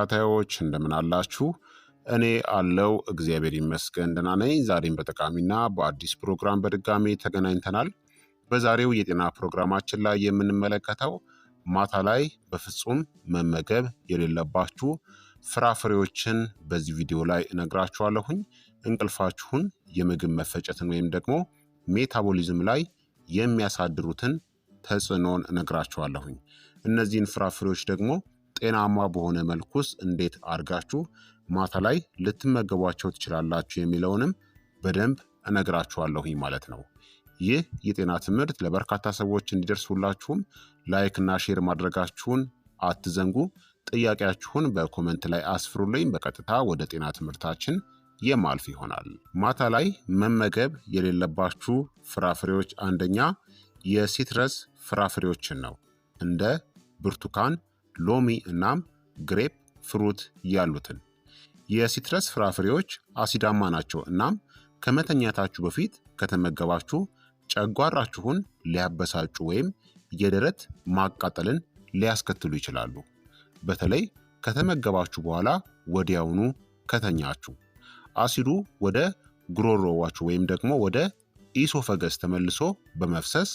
ተከታታዮች እንደምን አላችሁ? እኔ አለው እግዚአብሔር ይመስገን ደህና ነኝ። ዛሬም በጠቃሚና በአዲስ ፕሮግራም በድጋሜ ተገናኝተናል። በዛሬው የጤና ፕሮግራማችን ላይ የምንመለከተው ማታ ላይ በፍጹም መመገብ የሌለባችሁ ፍራፍሬዎችን በዚህ ቪዲዮ ላይ እነግራችኋለሁኝ። እንቅልፋችሁን፣ የምግብ መፈጨትን ወይም ደግሞ ሜታቦሊዝም ላይ የሚያሳድሩትን ተጽዕኖን እነግራችኋለሁኝ። እነዚህን ፍራፍሬዎች ደግሞ ጤናማ በሆነ መልኩስ እንዴት አድርጋችሁ ማታ ላይ ልትመገቧቸው ትችላላችሁ የሚለውንም በደንብ እነግራችኋለሁኝ ማለት ነው። ይህ የጤና ትምህርት ለበርካታ ሰዎች እንዲደርሱላችሁም ላይክ እና ሼር ማድረጋችሁን አትዘንጉ። ጥያቄያችሁን በኮመንት ላይ አስፍሩልኝ። በቀጥታ ወደ ጤና ትምህርታችን የማልፍ ይሆናል። ማታ ላይ መመገብ የሌለባችሁ ፍራፍሬዎች አንደኛ የሲትረስ ፍራፍሬዎችን ነው። እንደ ብርቱካን፣ ሎሚ እናም ግሬፕ ፍሩት ያሉትን። የሲትረስ ፍራፍሬዎች አሲዳማ ናቸው እናም ከመተኛታችሁ በፊት ከተመገባችሁ ጨጓራችሁን ሊያበሳጩ ወይም የደረት ማቃጠልን ሊያስከትሉ ይችላሉ። በተለይ ከተመገባችሁ በኋላ ወዲያውኑ ከተኛችሁ አሲዱ ወደ ጉሮሮዋችሁ ወይም ደግሞ ወደ ኢሶፈገስ ተመልሶ በመፍሰስ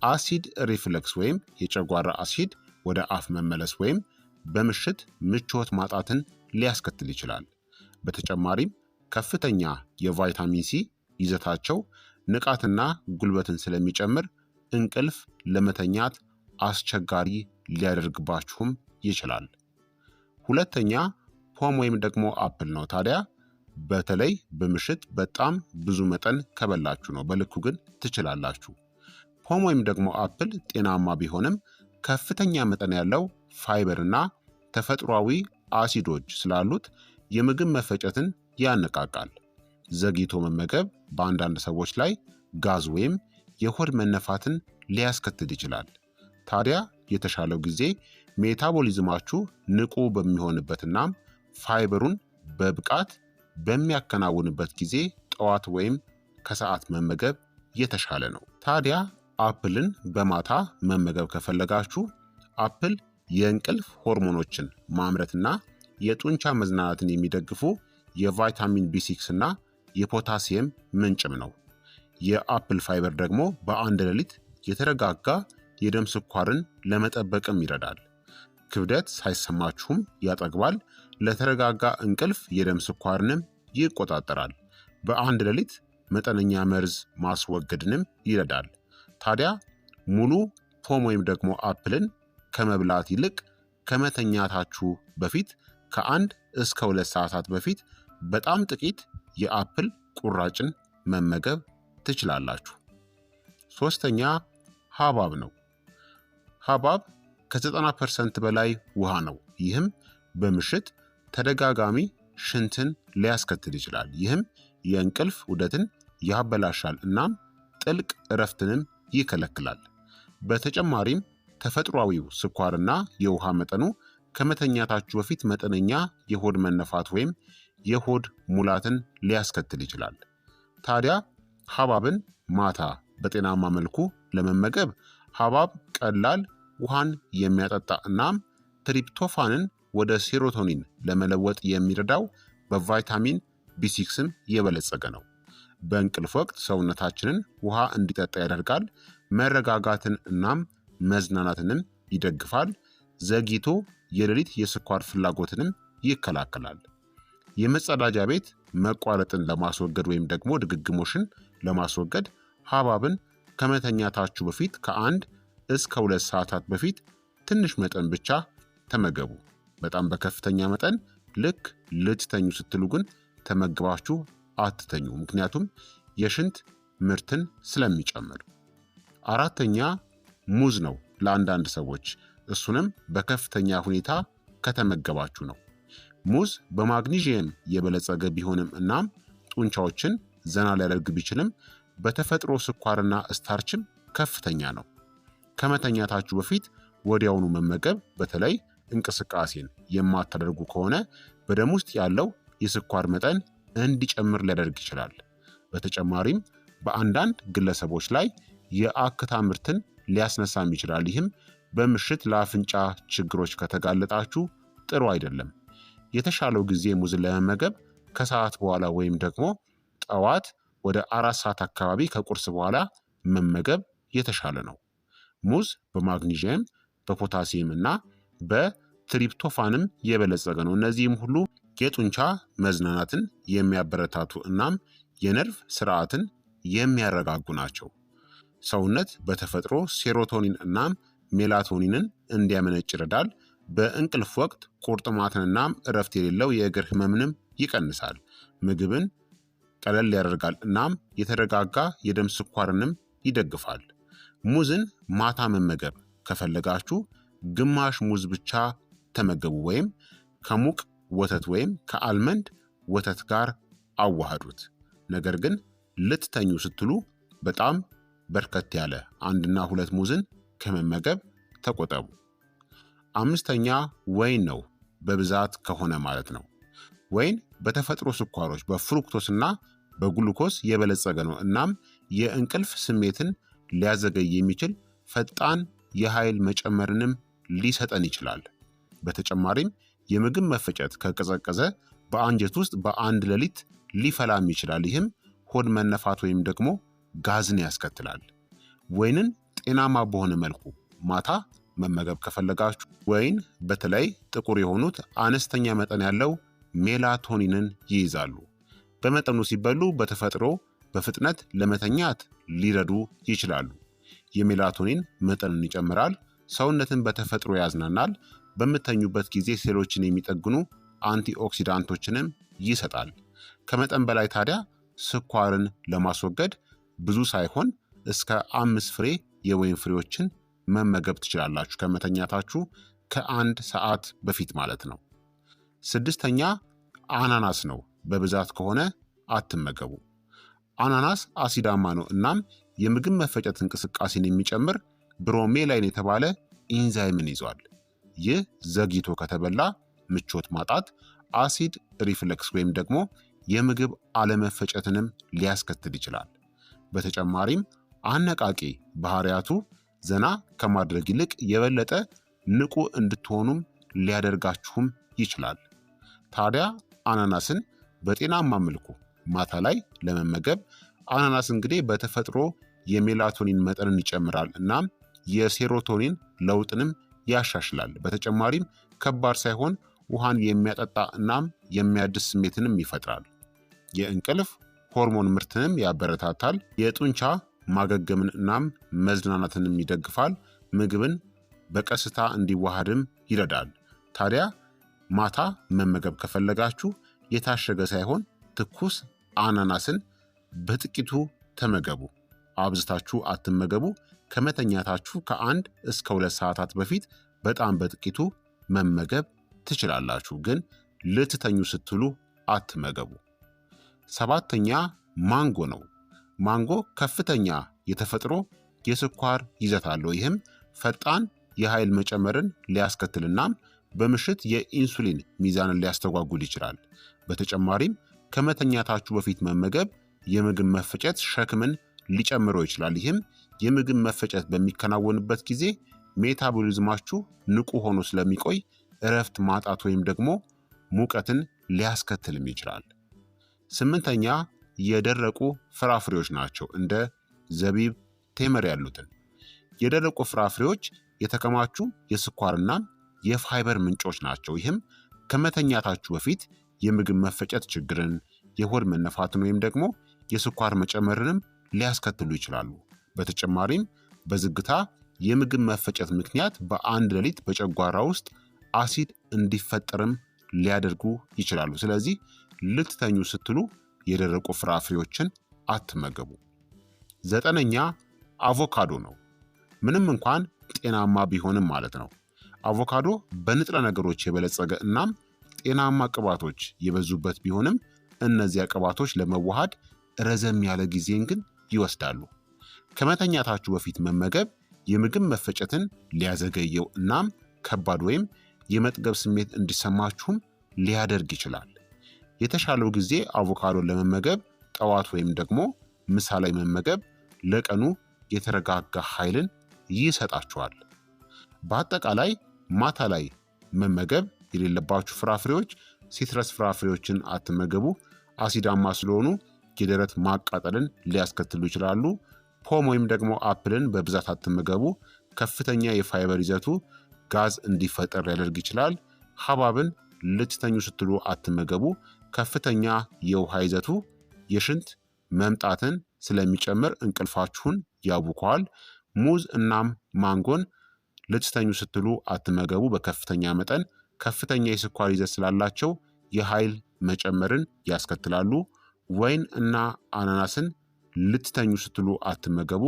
አሲድ ሪፍለክስ ወይም የጨጓራ አሲድ ወደ አፍ መመለስ ወይም በምሽት ምቾት ማጣትን ሊያስከትል ይችላል። በተጨማሪም ከፍተኛ የቫይታሚን ሲ ይዘታቸው ንቃትና ጉልበትን ስለሚጨምር እንቅልፍ ለመተኛት አስቸጋሪ ሊያደርግባችሁም ይችላል። ሁለተኛ ፖም ወይም ደግሞ አፕል ነው። ታዲያ በተለይ በምሽት በጣም ብዙ መጠን ከበላችሁ ነው፣ በልኩ ግን ትችላላችሁ። ፖም ወይም ደግሞ አፕል ጤናማ ቢሆንም ከፍተኛ መጠን ያለው ፋይበር እና ተፈጥሯዊ አሲዶች ስላሉት የምግብ መፈጨትን ያነቃቃል። ዘግይቶ መመገብ በአንዳንድ ሰዎች ላይ ጋዝ ወይም የሆድ መነፋትን ሊያስከትል ይችላል። ታዲያ የተሻለው ጊዜ ሜታቦሊዝማችሁ ንቁ በሚሆንበትና ፋይበሩን በብቃት በሚያከናውንበት ጊዜ ጠዋት ወይም ከሰዓት መመገብ የተሻለ ነው። ታዲያ አፕልን በማታ መመገብ ከፈለጋችሁ አፕል የእንቅልፍ ሆርሞኖችን ማምረትና የጡንቻ መዝናናትን የሚደግፉ የቫይታሚን ቢ6 እና የፖታሲየም ምንጭም ነው። የአፕል ፋይበር ደግሞ በአንድ ሌሊት የተረጋጋ የደም ስኳርን ለመጠበቅም ይረዳል። ክብደት ሳይሰማችሁም ያጠግባል። ለተረጋጋ እንቅልፍ የደም ስኳርንም ይቆጣጠራል። በአንድ ሌሊት መጠነኛ መርዝ ማስወገድንም ይረዳል። ታዲያ ሙሉ ፖም ወይም ደግሞ አፕልን ከመብላት ይልቅ ከመተኛታችሁ በፊት ከ1 እስከ 2 ሰዓታት በፊት በጣም ጥቂት የአፕል ቁራጭን መመገብ ትችላላችሁ። ሶስተኛ ሐብሐብ ነው። ሐብሐብ ከ90% በላይ ውሃ ነው። ይህም በምሽት ተደጋጋሚ ሽንትን ሊያስከትል ይችላል። ይህም የእንቅልፍ ዑደትን ያበላሻል እናም ጥልቅ እረፍትንም ይከለክላል። በተጨማሪም ተፈጥሯዊው ስኳርና የውሃ መጠኑ ከመተኛታችሁ በፊት መጠነኛ የሆድ መነፋት ወይም የሆድ ሙላትን ሊያስከትል ይችላል። ታዲያ ሐብሐብን ማታ በጤናማ መልኩ ለመመገብ ሐብሐብ ቀላል ውሃን የሚያጠጣ እናም ትሪፕቶፋንን ወደ ሴሮቶኒን ለመለወጥ የሚረዳው በቫይታሚን ቢ6ም የበለጸገ ነው። በእንቅልፍ ወቅት ሰውነታችንን ውሃ እንዲጠጣ ያደርጋል። መረጋጋትን እናም መዝናናትንም ይደግፋል። ዘግይቶ የሌሊት የስኳር ፍላጎትንም ይከላከላል። የመጸዳጃ ቤት መቋረጥን ለማስወገድ ወይም ደግሞ ድግግሞሽን ለማስወገድ ሐብሐብን ከመተኛታችሁ በፊት ከ1 እስከ 2 ሰዓታት በፊት ትንሽ መጠን ብቻ ተመገቡ። በጣም በከፍተኛ መጠን ልክ ልትተኙ ስትሉ ግን ተመግባችሁ አትተኙ፣ ምክንያቱም የሽንት ምርትን ስለሚጨምር። አራተኛ ሙዝ ነው ለአንዳንድ ሰዎች፣ እሱንም በከፍተኛ ሁኔታ ከተመገባችሁ ነው። ሙዝ በማግኒዥየም የበለጸገ ቢሆንም እናም ጡንቻዎችን ዘና ሊያደርግ ቢችልም በተፈጥሮ ስኳርና ስታርችም ከፍተኛ ነው። ከመተኛታችሁ በፊት ወዲያውኑ መመገብ በተለይ እንቅስቃሴን የማታደርጉ ከሆነ በደም ውስጥ ያለው የስኳር መጠን እንዲጨምር ሊያደርግ ይችላል። በተጨማሪም በአንዳንድ ግለሰቦች ላይ የአክታ ምርትን ሊያስነሳም ይችላል። ይህም በምሽት ለአፍንጫ ችግሮች ከተጋለጣችሁ ጥሩ አይደለም። የተሻለው ጊዜ ሙዝን ለመመገብ ከሰዓት በኋላ ወይም ደግሞ ጠዋት ወደ 4 ሰዓት አካባቢ ከቁርስ በኋላ መመገብ የተሻለ ነው። ሙዝ በማግኒዥየም በፖታሲየም እና በትሪፕቶፋንም የበለጸገ ነው። እነዚህም ሁሉ የጡንቻ መዝናናትን የሚያበረታቱ እናም የነርቭ ስርዓትን የሚያረጋጉ ናቸው። ሰውነት በተፈጥሮ ሴሮቶኒን እናም ሜላቶኒንን እንዲያመነጭ ይረዳል። በእንቅልፍ ወቅት ቁርጥማትን እናም እረፍት የሌለው የእግር ህመምንም ይቀንሳል። ምግብን ቀለል ያደርጋል እናም የተረጋጋ የደም ስኳርንም ይደግፋል። ሙዝን ማታ መመገብ ከፈለጋችሁ ግማሽ ሙዝ ብቻ ተመገቡ ወይም ከሙቅ ወተት ወይም ከአልመንድ ወተት ጋር አዋህዱት። ነገር ግን ልትተኙ ስትሉ በጣም በርከት ያለ 1-2 ሙዝን ከመመገብ ተቆጠቡ። 5ኛ ወይን ነው፣ በብዛት ከሆነ ማለት ነው። ወይን በተፈጥሮ ስኳሮች በፍሩክቶስና በግሉኮስ የበለጸገ ነው እናም የእንቅልፍ ስሜትን ሊያዘገይ የሚችል ፈጣን የኃይል መጨመርንም ሊሰጠን ይችላል። በተጨማሪም የምግብ መፈጨት ከቀዘቀዘ በአንጀት ውስጥ በአንድ ሌሊት ሊፈላም ይችላል። ይህም ሆድ መነፋት ወይም ደግሞ ጋዝን ያስከትላል። ወይንን ጤናማ በሆነ መልኩ ማታ መመገብ ከፈለጋችሁ ወይን በተለይ ጥቁር የሆኑት አነስተኛ መጠን ያለው ሜላቶኒንን ይይዛሉ። በመጠኑ ሲበሉ በተፈጥሮ በፍጥነት ለመተኛት ሊረዱ ይችላሉ። የሜላቶኒን መጠንን ይጨምራል፣ ሰውነትን በተፈጥሮ ያዝናናል፣ በምተኙበት ጊዜ ሴሎችን የሚጠግኑ አንቲኦክሲዳንቶችንም ይሰጣል። ከመጠን በላይ ታዲያ ስኳርን ለማስወገድ ብዙ ሳይሆን እስከ 5 ፍሬ የወይን ፍሬዎችን መመገብ ትችላላችሁ፣ ከመተኛታችሁ ከ1 ሰዓት በፊት ማለት ነው። 6ኛ አናናስ ነው። በብዛት ከሆነ አትመገቡ። አናናስ አሲዳማ ነው እናም የምግብ መፈጨት እንቅስቃሴን የሚጨምር ብሮሜላይን የተባለ ኢንዛይምን ይዟል። ይህ ዘግይቶ ከተበላ ምቾት ማጣት፣ አሲድ ሪፍለክስ ወይም ደግሞ የምግብ አለመፈጨትንም ሊያስከትል ይችላል። በተጨማሪም አነቃቂ ባህሪያቱ ዘና ከማድረግ ይልቅ የበለጠ ንቁ እንድትሆኑም ሊያደርጋችሁም ይችላል። ታዲያ አናናስን በጤናማ መልኩ ማታ ላይ ለመመገብ አናናስ እንግዲህ በተፈጥሮ የሜላቶኒን መጠንን ይጨምራል እናም የሴሮቶኒን ለውጥንም ያሻሽላል። በተጨማሪም ከባድ ሳይሆን ውሃን የሚያጠጣ እናም የሚያድስ ስሜትንም ይፈጥራል። የእንቅልፍ ሆርሞን ምርትንም ያበረታታል። የጡንቻ ማገገምን እናም መዝናናትንም ይደግፋል። ምግብን በቀስታ እንዲዋሃድም ይረዳል። ታዲያ ማታ መመገብ ከፈለጋችሁ የታሸገ ሳይሆን ትኩስ አናናስን በጥቂቱ ተመገቡ። አብዝታችሁ አትመገቡ። ከመተኛታችሁ ከ1 እስከ 2 ሰዓታት በፊት በጣም በጥቂቱ መመገብ ትችላላችሁ፣ ግን ልትተኙ ስትሉ አትመገቡ። 7ኛ ማንጎ ነው። ማንጎ ከፍተኛ የተፈጥሮ የስኳር ይዘት አለው። ይህም ፈጣን የኃይል መጨመርን ሊያስከትልናም በምሽት የኢንሱሊን ሚዛንን ሊያስተጓጉል ይችላል። በተጨማሪም ከመተኛታችሁ በፊት መመገብ የምግብ መፈጨት ሸክምን ሊጨምረው ይችላል። ይህም የምግብ መፈጨት በሚከናወንበት ጊዜ ሜታቦሊዝማችሁ ንቁ ሆኖ ስለሚቆይ እረፍት ማጣት ወይም ደግሞ ሙቀትን ሊያስከትልም ይችላል። 8ኛ የደረቁ ፍራፍሬዎች ናቸው። እንደ ዘቢብ፣ ቴምር ያሉትን የደረቁ ፍራፍሬዎች የተከማቹ የስኳርና የፋይበር ምንጮች ናቸው። ይህም ከመተኛታችሁ በፊት የምግብ መፈጨት ችግርን፣ የሆድ መነፋትን ወይም ደግሞ የስኳር መጨመርንም ሊያስከትሉ ይችላሉ። በተጨማሪም በዝግታ የምግብ መፈጨት ምክንያት በአንድ ሌሊት በጨጓራ ውስጥ አሲድ እንዲፈጠርም ሊያደርጉ ይችላሉ። ስለዚህ ልትተኙ ስትሉ የደረቁ ፍራፍሬዎችን አትመገቡ። 9ኛ አቮካዶ ነው። ምንም እንኳን ጤናማ ቢሆንም ማለት ነው። አቮካዶ በንጥረ ነገሮች የበለጸገ እናም ጤናማ ቅባቶች የበዙበት ቢሆንም እነዚያ ቅባቶች ለመዋሃድ ረዘም ያለ ጊዜን ግን ይወስዳሉ። ከመተኛታችሁ በፊት መመገብ የምግብ መፈጨትን ሊያዘገየው እናም ከባድ ወይም የመጥገብ ስሜት እንዲሰማችሁም ሊያደርግ ይችላል። የተሻለው ጊዜ አቮካዶን ለመመገብ ጠዋት ወይም ደግሞ ምሳ ላይ መመገብ ለቀኑ የተረጋጋ ኃይልን ይሰጣችኋል። በአጠቃላይ ማታ ላይ መመገብ የሌለባችሁ ፍራፍሬዎች ሲትረስ ፍራፍሬዎችን አትመገቡ፣ አሲዳማ ስለሆኑ የደረት ማቃጠልን ሊያስከትሉ ይችላሉ። ፖም ወይም ደግሞ አፕልን በብዛት አትመገቡ፣ ከፍተኛ የፋይበር ይዘቱ ጋዝ እንዲፈጠር ሊያደርግ ይችላል። ሐብሐብን ልትተኙ ስትሉ አትመገቡ፣ ከፍተኛ የውሃ ይዘቱ የሽንት መምጣትን ስለሚጨምር እንቅልፋችሁን ያውከዋል። ሙዝ እናም ማንጎን ልትተኙ ስትሉ አትመገቡ፣ በከፍተኛ መጠን ከፍተኛ የስኳር ይዘት ስላላቸው የኃይል መጨመርን ያስከትላሉ። ወይን እና አናናስን ልትተኙ ስትሉ አትመገቡ፣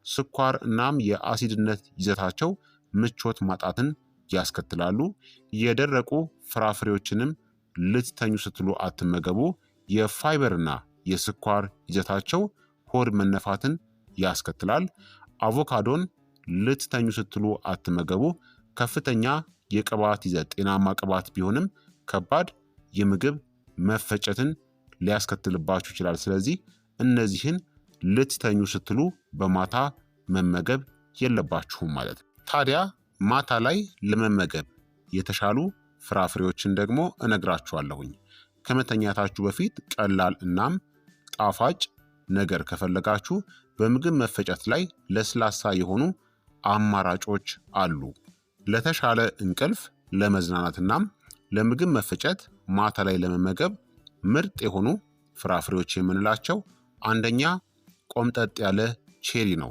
ስኳር እናም የአሲድነት ይዘታቸው ምቾት ማጣትን ያስከትላሉ። የደረቁ ፍራፍሬዎችንም ልትተኙ ስትሉ አትመገቡ፣ የፋይበርና የስኳር ይዘታቸው ሆድ መነፋትን ያስከትላል። አቮካዶን ልትተኙ ስትሉ አትመገቡ፣ ከፍተኛ የቅባት ይዘት ጤናማ ቅባት ቢሆንም ከባድ የምግብ መፈጨትን ሊያስከትልባችሁ ይችላል። ስለዚህ እነዚህን ልትተኙ ስትሉ በማታ መመገብ የለባችሁም ማለት ነው። ታዲያ ማታ ላይ ለመመገብ የተሻሉ ፍራፍሬዎችን ደግሞ እነግራችኋለሁኝ። ከመተኛታችሁ በፊት ቀላል እናም ጣፋጭ ነገር ከፈለጋችሁ በምግብ መፈጨት ላይ ለስላሳ የሆኑ አማራጮች አሉ። ለተሻለ እንቅልፍ፣ ለመዝናናትናም ለምግብ መፈጨት ማታ ላይ ለመመገብ ምርጥ የሆኑ ፍራፍሬዎች የምንላቸው አንደኛ ቆምጠጥ ያለ ቼሪ ነው።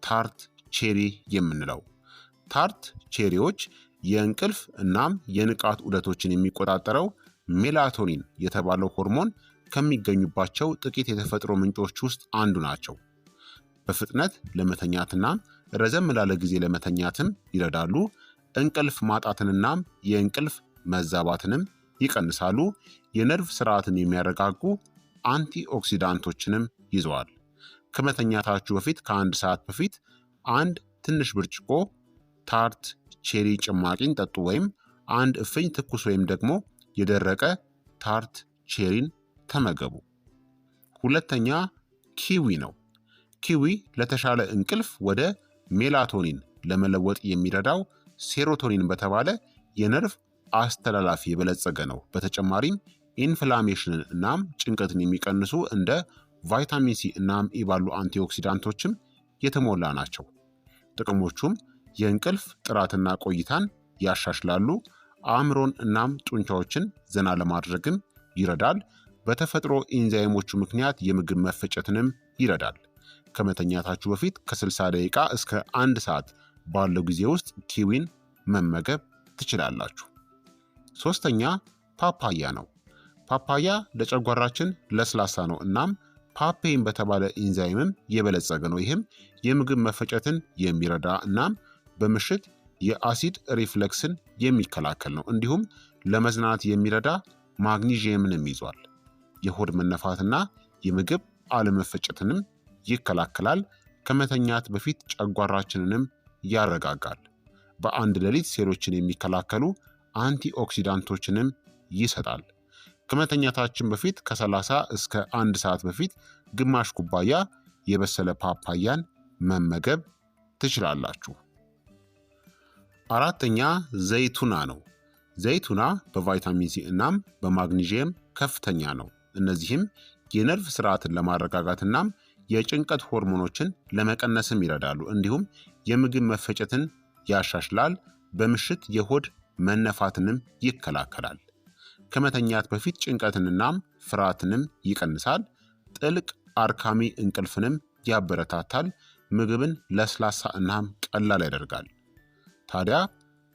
ታርት ቼሪ የምንለው ታርት ቼሪዎች የእንቅልፍ እናም የንቃት ዑደቶችን የሚቆጣጠረው ሜላቶኒን የተባለው ሆርሞን ከሚገኙባቸው ጥቂት የተፈጥሮ ምንጮች ውስጥ አንዱ ናቸው። በፍጥነት ለመተኛትና ረዘም ላለ ጊዜ ለመተኛትም ይረዳሉ። እንቅልፍ ማጣትንናም የእንቅልፍ መዛባትንም ይቀንሳሉ። የነርቭ ስርዓትን የሚያረጋጉ አንቲኦክሲዳንቶችንም ይዘዋል። ከመተኛታችሁ በፊት ከ1 ሰዓት በፊት አንድ ትንሽ ብርጭቆ ታርት ቼሪ ጭማቂን ጠጡ፣ ወይም አንድ እፍኝ ትኩስ ወይም ደግሞ የደረቀ ታርት ቼሪን ተመገቡ። ሁለተኛ ኪዊ ነው። ኪዊ ለተሻለ እንቅልፍ ወደ ሜላቶኒን ለመለወጥ የሚረዳው ሴሮቶኒን በተባለ የነርቭ አስተላላፊ የበለጸገ ነው። በተጨማሪም ኢንፍላሜሽንን እናም ጭንቀትን የሚቀንሱ እንደ ቫይታሚን ሲ እናም ኢ ባሉ አንቲኦክሲዳንቶችም የተሞላ ናቸው። ጥቅሞቹም የእንቅልፍ ጥራትና ቆይታን ያሻሽላሉ። አእምሮን እናም ጡንቻዎችን ዘና ለማድረግም ይረዳል። በተፈጥሮ ኢንዛይሞቹ ምክንያት የምግብ መፈጨትንም ይረዳል። ከመተኛታችሁ በፊት ከ60 ደቂቃ እስከ 1 ሰዓት ባለው ጊዜ ውስጥ ኪዊን መመገብ ትችላላችሁ። ሶስተኛ ፓፓያ ነው። ፓፓያ ለጨጓራችን ለስላሳ ነው እናም ፓፔን በተባለ ኢንዛይምም የበለጸገ ነው። ይህም የምግብ መፈጨትን የሚረዳ እናም በምሽት የአሲድ ሪፍለክስን የሚከላከል ነው። እንዲሁም ለመዝናናት የሚረዳ ማግኒዥየምንም ይዟል። የሆድ መነፋትና የምግብ አለመፈጨትንም ይከላከላል። ከመተኛት በፊት ጨጓራችንንም ያረጋጋል። በአንድ ሌሊት ሴሎችን የሚከላከሉ አንቲኦክሲዳንቶችንም ይሰጣል። ከመተኛታችን በፊት ከ30 እስከ 1 ሰዓት በፊት ግማሽ ኩባያ የበሰለ ፓፓያን መመገብ ትችላላችሁ። አራተኛ ዘይቱና ነው። ዘይቱና በቫይታሚን ሲ እናም በማግኒዥየም ከፍተኛ ነው። እነዚህም የነርቭ ስርዓትን ለማረጋጋት እናም የጭንቀት ሆርሞኖችን ለመቀነስም ይረዳሉ። እንዲሁም የምግብ መፈጨትን ያሻሽላል። በምሽት የሆድ መነፋትንም ይከላከላል። ከመተኛት በፊት ጭንቀትንናም ፍርሃትንም ይቀንሳል። ጥልቅ አርካሚ እንቅልፍንም ያበረታታል። ምግብን ለስላሳ እናም ቀላል ያደርጋል። ታዲያ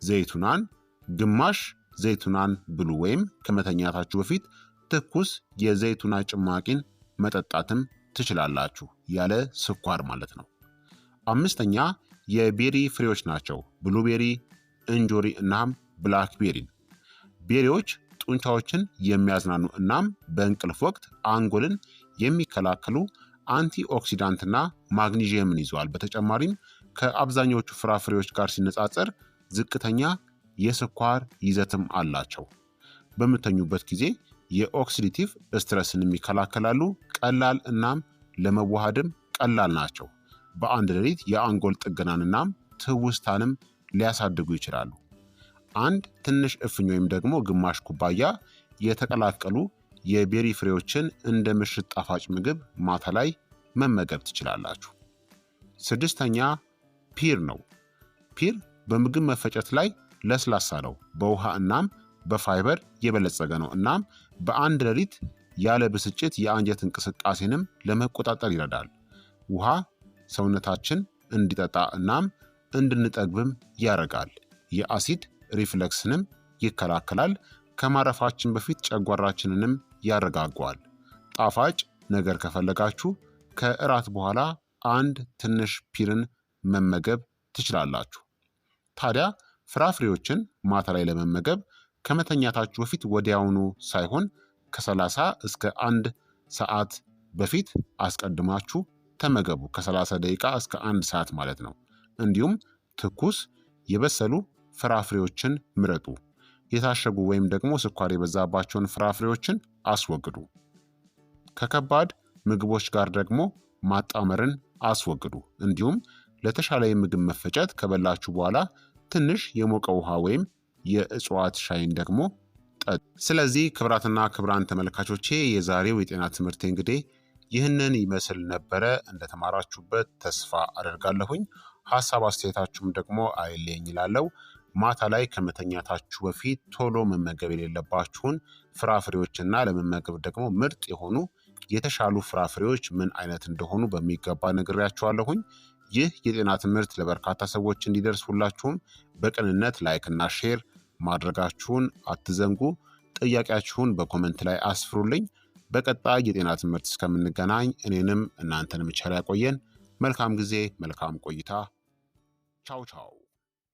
ዘይቱናን ግማሽ ዘይቱናን ብሉ፣ ወይም ከመተኛታችሁ በፊት ትኩስ የዘይቱና ጭማቂን መጠጣትም ትችላላችሁ፣ ያለ ስኳር ማለት ነው። አምስተኛ የቤሪ ፍሬዎች ናቸው። ብሉቤሪ፣ እንጆሪ እናም ብላክቤሪን። ቤሪዎች ጡንቻዎችን የሚያዝናኑ እናም በእንቅልፍ ወቅት አንጎልን የሚከላከሉ አንቲኦክሲዳንትና ማግኒዥየምን ይዘዋል። በተጨማሪም ከአብዛኞቹ ፍራፍሬዎች ጋር ሲነጻጸር ዝቅተኛ የስኳር ይዘትም አላቸው። በምተኙበት ጊዜ የኦክሲዲቲቭ ስትረስንም ይከላከላሉ። ቀላል እናም ለመዋሃድም ቀላል ናቸው። በአንድ ሌሊት የአንጎል ጥገናን እናም ትውስታንም ሊያሳድጉ ይችላሉ። አንድ ትንሽ እፍኝ ወይም ደግሞ ግማሽ ኩባያ የተቀላቀሉ የቤሪ ፍሬዎችን እንደ ምሽት ጣፋጭ ምግብ ማታ ላይ መመገብ ትችላላችሁ። ስድስተኛ ፒር ነው። ፒር በምግብ መፈጨት ላይ ለስላሳ ነው። በውሃ እናም በፋይበር የበለጸገ ነው። እናም በአንድ ሌሊት ያለ ብስጭት የአንጀት እንቅስቃሴንም ለመቆጣጠር ይረዳል። ውሃ ሰውነታችን እንዲጠጣ እናም እንድንጠግብም ያደርጋል። የአሲድ ሪፍለክስንም ይከላከላል። ከማረፋችን በፊት ጨጓራችንንም ያረጋጋዋል። ጣፋጭ ነገር ከፈለጋችሁ ከእራት በኋላ አንድ ትንሽ ፒርን መመገብ ትችላላችሁ። ታዲያ ፍራፍሬዎችን ማታ ላይ ለመመገብ ከመተኛታችሁ በፊት ወዲያውኑ ሳይሆን ከ30 እስከ 1 ሰዓት በፊት አስቀድማችሁ ተመገቡ። ከ30 ደቂቃ እስከ 1 ሰዓት ማለት ነው። እንዲሁም ትኩስ የበሰሉ ፍራፍሬዎችን ምረጡ። የታሸጉ ወይም ደግሞ ስኳር የበዛባቸውን ፍራፍሬዎችን አስወግዱ። ከከባድ ምግቦች ጋር ደግሞ ማጣመርን አስወግዱ። እንዲሁም ለተሻለ የምግብ መፈጨት ከበላችሁ በኋላ ትንሽ የሞቀ ውሃ ወይም የእጽዋት ሻይን ደግሞ ጠጡ። ስለዚህ ክቡራትና ክቡራን ተመልካቾቼ የዛሬው የጤና ትምህርት እንግዲህ ይህንን ይመስል ነበረ። እንደተማራችሁበት ተስፋ አደርጋለሁኝ። ሀሳብ አስተያየታችሁም ደግሞ አይለየኝ ይላለው። ማታ ላይ ከመተኛታችሁ በፊት ቶሎ መመገብ የሌለባችሁን ፍራፍሬዎችና ለመመገብ ደግሞ ምርጥ የሆኑ የተሻሉ ፍራፍሬዎች ምን አይነት እንደሆኑ በሚገባ ነግሬያችኋለሁኝ። ይህ የጤና ትምህርት ለበርካታ ሰዎች እንዲደርስ ሁላችሁም በቅንነት ላይክና ሼር ማድረጋችሁን አትዘንጉ። ጥያቄያችሁን በኮመንት ላይ አስፍሩልኝ። በቀጣይ የጤና ትምህርት እስከምንገናኝ እኔንም እናንተንም ቸር ያቆየን። መልካም ጊዜ፣ መልካም ቆይታ። ቻው ቻው።